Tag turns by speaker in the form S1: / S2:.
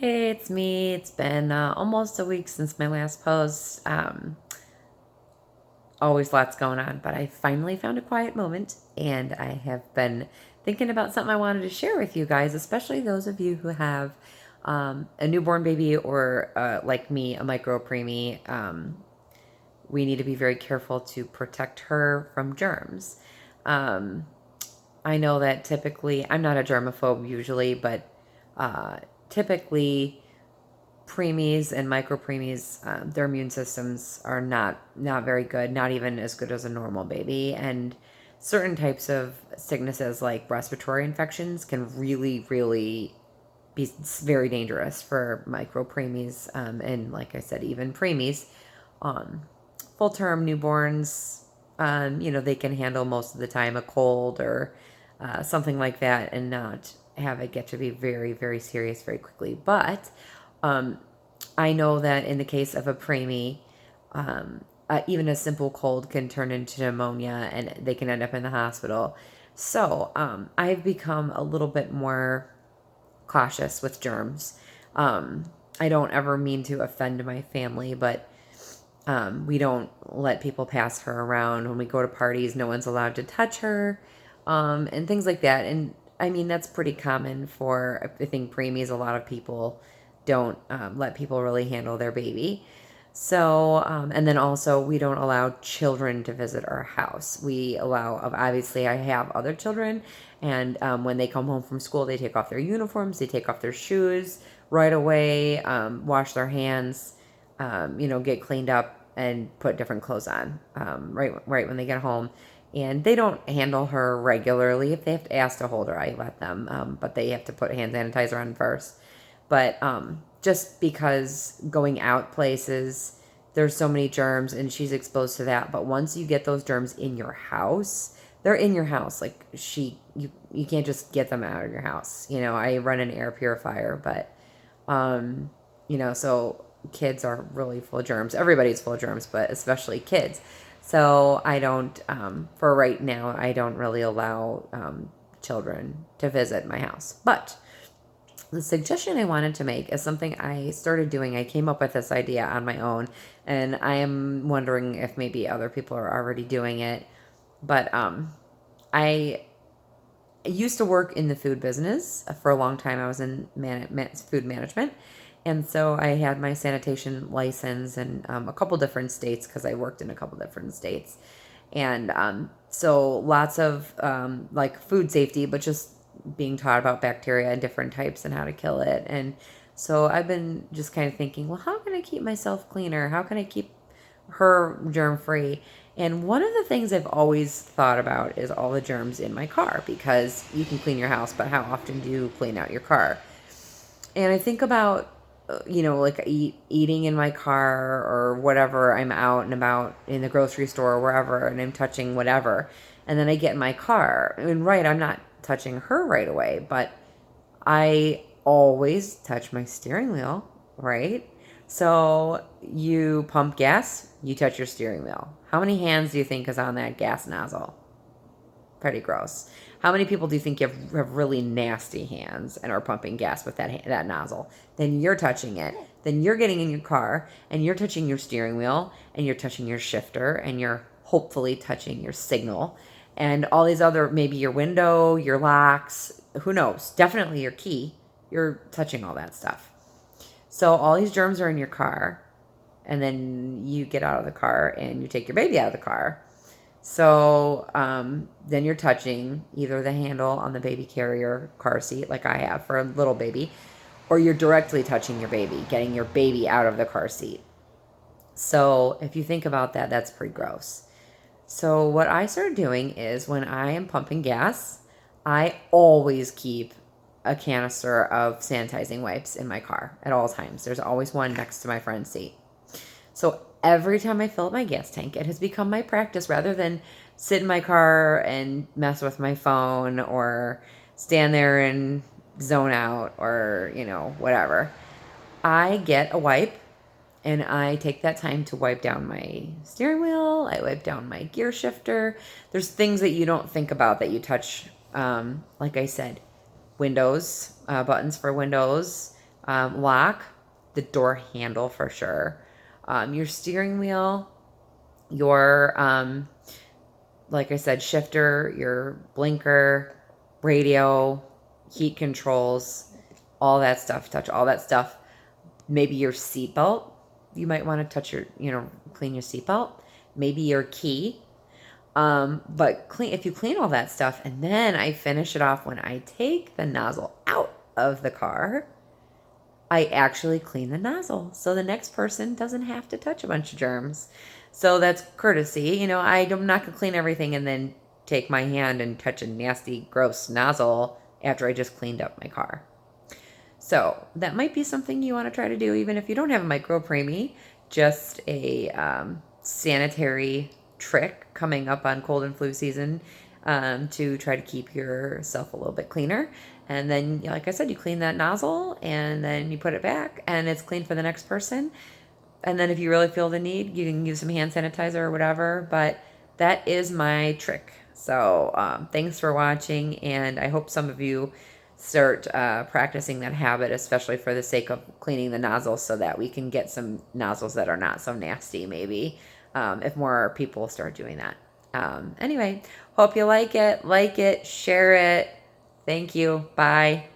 S1: Hey, it's me. It's been almost a week since my last post. Always lots going on, but I finally found a quiet moment and I have been thinking about something I wanted to share with you guys, especially those of you who have a newborn baby or, like me, a micro preemie. We need to be very careful to protect her from germs. Um, I know that typically, I'm not a germaphobe usually, but uh, typically preemies and micro preemies, their immune systems are not very good, not even as good as a normal baby. And certain types of sicknesses like respiratory infections can really be very dangerous for micro preemies, and like I said, even preemies. Um, Full term newborns, they can handle most of the time a cold or something like that and not have it get to be very serious very quickly. But um, I know that in the case of a preemie, even a simple cold can turn into pneumonia and they can end up in the hospital. So I've become a little bit more cautious with germs. Um, I don't ever mean to offend my family, but we don't let people pass her around. When we go to parties, no one's allowed to touch her, and things like that. And I mean, that's pretty common for, I think, preemies. A lot of people don't let people really handle their baby. So, and then also, we don't allow children to visit our house. We allow, obviously, I have other children, and when they come home from school, they take off their uniforms, they take off their shoes right away, wash their hands, get cleaned up and put different clothes on, right when they get home. And they don't handle her regularly. If they have to ask to hold her, I let them, but they have to put hand sanitizer on first. But just because going out places, there's so many germs and she's exposed to that. But once you get those germs in your house, they're in your house. Like you can't just get them out of your house. I run an air purifier, but so kids are really full of germs. Everybody's full of germs, but especially kids. So I don't, for right now, I don't really allow children to visit my house. But the suggestion I wanted to make is something I started doing. I came up with this idea on my own, and I am wondering if maybe other people are already doing it. But I used to work in the food business for a long time. I was in food management. And so I had my sanitation license in a couple different states because I worked in a couple different states. And so lots of like food safety, but just being taught about bacteria and different types and how to kill it. And so I've been just kind of thinking, well, how can I keep myself cleaner? How can I keep her germ free? And one of the things I've always thought about is all the germs in my car, because you can clean your house, but how often do you clean out your car? And I think about, like eating in my car or whatever. I'm out and about in the grocery store or wherever, and I'm touching whatever. And then I get in my car. I mean, right, I'm not touching her right away, but I always touch my steering wheel, right? So you pump gas, you touch your steering wheel. How many hands do you think is on that gas nozzle? Pretty gross. How many people do you think have really nasty hands and are pumping gas with that nozzle? Then you're touching it. Then you're getting in your car and you're touching your steering wheel and you're touching your shifter and you're hopefully touching your signal and all these other, maybe your window, your locks, who knows? Definitely your key. You're touching all that stuff. So all these germs are in your car, and then you get out of the car and you take your baby out of the car. So then you're touching either the handle on the baby carrier car seat, like I have for a little baby, or you're directly touching your baby, getting your baby out of the car seat. So if you think about that, that's pretty gross. So what I started doing is when I am pumping gas, I always keep a canister of sanitizing wipes in my car at all times. There's always one next to my front seat. So every time I fill up my gas tank, it has become my practice, rather than sit in my car and mess with my phone or stand there and zone out or, whatever. I get a wipe and I take that time to wipe down my steering wheel. I wipe down my gear shifter. There's things that you don't think about that you touch. Like I said, windows, buttons for windows, Lock the door handle for sure. Your steering wheel, your, like I said, shifter, your blinker, radio, heat controls, all that stuff. Touch all that stuff. Maybe your seatbelt. You might want to touch clean your seatbelt. Maybe your key. But if you clean all that stuff, and then I finish it off when I take the nozzle out of the car, I actually clean the nozzle so the next person doesn't have to touch a bunch of germs. So that's courtesy. I'm not going to clean everything and then take my hand and touch a nasty, gross nozzle after I just cleaned up my car. So that might be something you want to try to do, even if you don't have a micro preemie, just a sanitary trick coming up on cold and flu season, to try to keep yourself a little bit cleaner. And then, like I said, you clean that nozzle and then you put it back and it's clean for the next person. And then if you really feel the need, you can use some hand sanitizer or whatever. But that is my trick. So thanks for watching, and I hope some of you start practicing that habit, especially for the sake of cleaning the nozzles, so that we can get some nozzles that are not so nasty, maybe, if more people start doing that. Anyway, hope you like it, share it. Thank you. Bye.